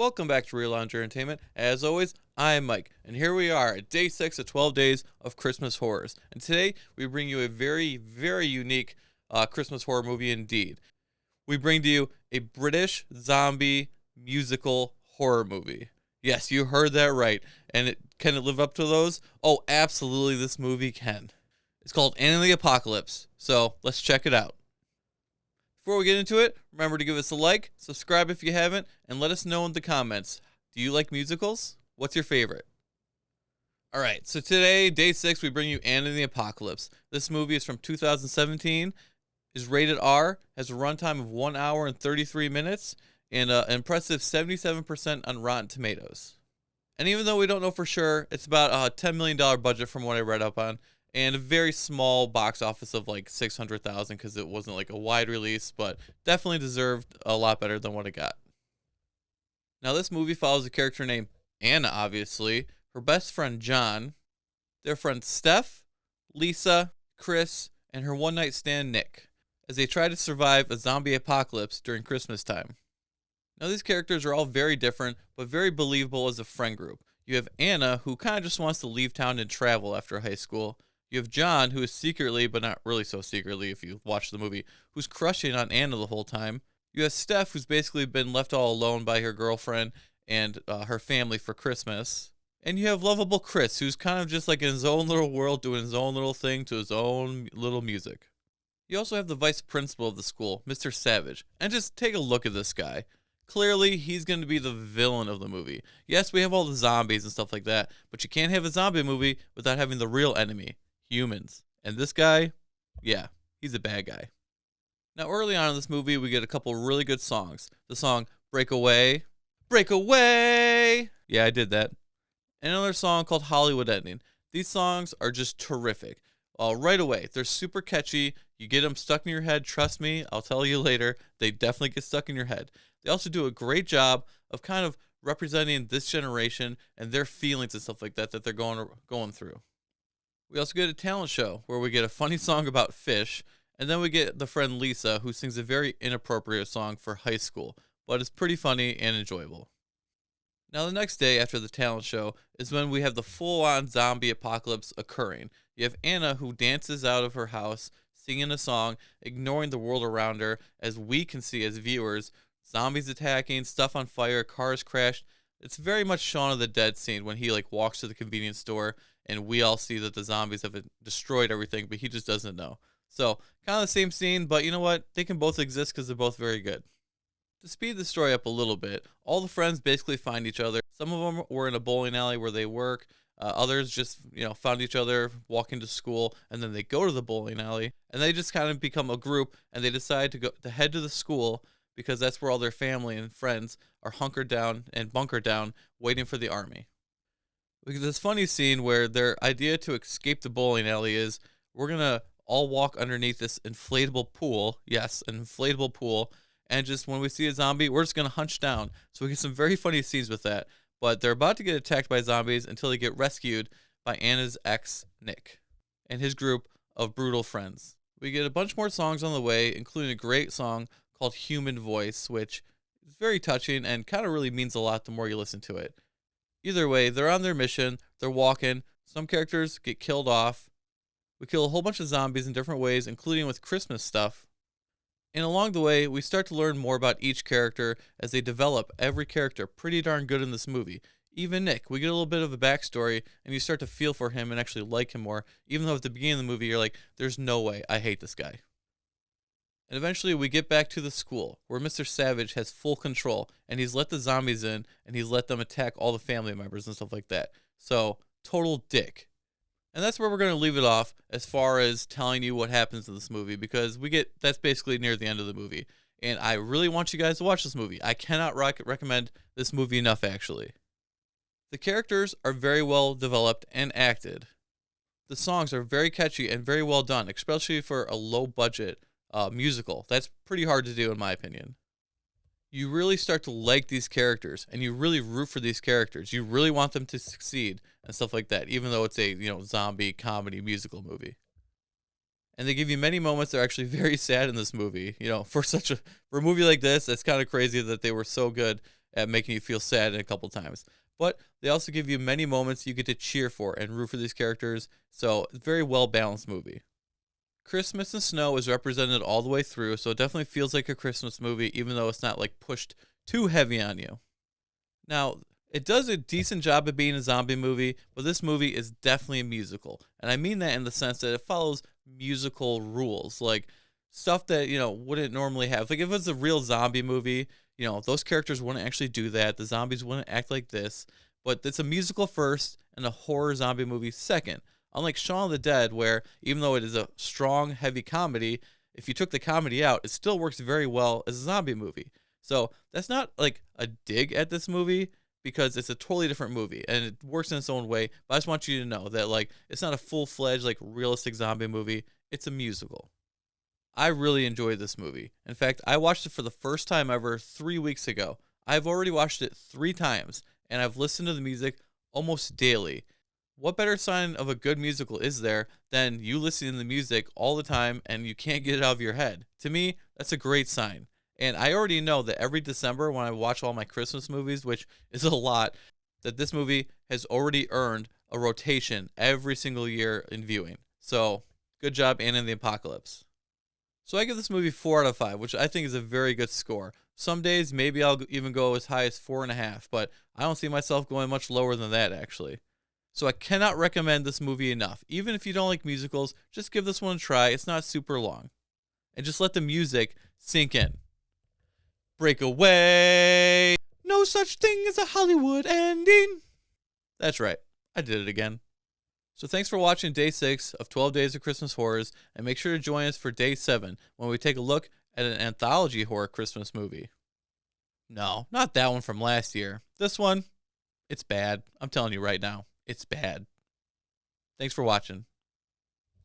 Welcome back to Real Lounge Entertainment. As always, I'm Mike, and here we are at day 6 of 12 days of Christmas horrors. And today, we bring you a very, very unique Christmas horror movie indeed. We bring to you a British zombie musical horror movie. Yes, you heard that right. And can it live up to those? Oh, absolutely, this movie can. It's called Anna and the Apocalypse, so let's check it out. Before we get into it, remember to give us a like, subscribe if you haven't, and let us know in the comments. Do you like musicals? What's your favorite? Alright, so today, day 6, we bring you Anna and the Apocalypse. This movie is from 2017, is rated R, has a runtime of 1 hour and 33 minutes, and an impressive 77% on Rotten Tomatoes. And even though we don't know for sure, it's about a $10 million budget from what I read up on, and a very small box office of like 600,000 because it wasn't like a wide release, but definitely deserved a lot better than what it got. Now, this movie follows a character named Anna, obviously, her best friend John, their friends Steph, Lisa, Chris, and her one-night stand Nick, as they try to survive a zombie apocalypse during Christmas time. Now, these characters are all very different, but very believable as a friend group. You have Anna, who kind of just wants to leave town and travel after high school. You have John, who is secretly, but not really so secretly if you watch the movie, who's crushing on Anna the whole time. You have Steph, who's basically been left all alone by her girlfriend and her family for Christmas. And you have lovable Chris, who's kind of just like in his own little world, doing his own little thing to his own little music. You also have the vice principal of the school, Mr. Savage. And just take a look at this guy. Clearly, he's going to be the villain of the movie. Yes, we have all the zombies and stuff like that, but you can't have a zombie movie without having the real enemy. Humans. And this guy, yeah, he's a bad guy. Now, early on in this movie, we get a couple really good songs. The song Break Away. Break Away! Yeah, I did that. And another song called Hollywood Ending. These songs are just terrific. Right away, they're super catchy. You get them stuck in your head. Trust me, I'll tell you later. They definitely get stuck in your head. They also do a great job of kind of representing this generation and their feelings and stuff like that they're going through. We also get a talent show where we get a funny song about fish, and then we get the friend Lisa, who sings a very inappropriate song for high school, but it's pretty funny and enjoyable. Now, the next day after the talent show is when we have the full-on zombie apocalypse occurring. You have Anna, who dances out of her house, singing a song, ignoring the world around her, as we can see as viewers, zombies attacking, stuff on fire, cars crashed. It's very much Shaun of the Dead scene when he walks to the convenience store and we all see that the zombies have destroyed everything, but he just doesn't know. So, kind of the same scene, but you know what? They can both exist because they're both very good. To speed the story up a little bit, all the friends basically find each other. Some of them were in a bowling alley where they work. Others just, found each other walking to school, and then they go to the bowling alley, and they just kind of become a group, and they decide to head to the school because that's where all their family and friends are hunkered down and bunkered down, waiting for the army. We get this funny scene where their idea to escape the bowling alley is we're going to all walk underneath this inflatable pool. Yes, an inflatable pool. And just when we see a zombie, we're just going to hunch down. So we get some very funny scenes with that. But they're about to get attacked by zombies until they get rescued by Anna's ex, Nick, and his group of brutal friends. We get a bunch more songs on the way, including a great song called Human Voice, which is very touching and kind of really means a lot the more you listen to it. Either way, they're on their mission, they're walking, some characters get killed off. We kill a whole bunch of zombies in different ways, including with Christmas stuff. And along the way, we start to learn more about each character as they develop every character pretty darn good in this movie. Even Nick, we get a little bit of a backstory, and you start to feel for him and actually like him more, even though at the beginning of the movie you're like, there's no way, I hate this guy. And eventually we get back to the school, where Mr. Savage has full control, and he's let the zombies in, and he's let them attack all the family members and stuff like that. So, total dick. And that's where we're going to leave it off as far as telling you what happens in this movie, because that's basically near the end of the movie. And I really want you guys to watch this movie. I cannot recommend this movie enough, actually. The characters are very well developed and acted. The songs are very catchy and very well done, especially for a low-budget musical. That's pretty hard to do, in my opinion. You really start to like these characters, and you really root for these characters. You really want them to succeed and stuff like that, even though it's a zombie comedy musical movie. And they give you many moments that are actually very sad in this movie. For a movie like this, it's kind of crazy that they were so good at making you feel sad a couple times. But they also give you many moments you get to cheer for and root for these characters, so it's a very well balanced movie. Christmas and snow is represented all the way through, so it definitely feels like a Christmas movie, even though it's not like pushed too heavy on you. Now, it does a decent job of being a zombie movie, but this movie is definitely a musical. And I mean that in the sense that it follows musical rules, like stuff that, wouldn't normally have. Like if it was a real zombie movie, those characters wouldn't actually do that. The zombies wouldn't act like this. But it's a musical first and a horror zombie movie second. Unlike Shaun of the Dead, where even though it is a strong, heavy comedy, if you took the comedy out, it still works very well as a zombie movie. So that's not like a dig at this movie because it's a totally different movie and it works in its own way. But I just want you to know that like it's not a full-fledged like realistic zombie movie. It's a musical. I really enjoyed this movie. In fact, I watched it for the first time ever 3 weeks ago. I've already watched it 3 times and I've listened to the music almost daily. What better sign of a good musical is there than you listening to the music all the time and you can't get it out of your head? To me, that's a great sign. And I already know that every December when I watch all my Christmas movies, which is a lot, that this movie has already earned a rotation every single year in viewing. So, good job, Anna and the Apocalypse. So I give this movie 4 out of 5, which I think is a very good score. Some days maybe I'll even go as high as 4.5, but I don't see myself going much lower than that actually. So I cannot recommend this movie enough. Even if you don't like musicals, just give this one a try. It's not super long. And just let the music sink in. Break away. No such thing as a Hollywood ending. That's right. I did it again. So thanks for watching day 6 of 12 Days of Christmas Horrors, and make sure to join us for day 7 when we take a look at an anthology horror Christmas movie. No, not that one from last year. This one, it's bad. I'm telling you right now, it's bad. Thanks for watching.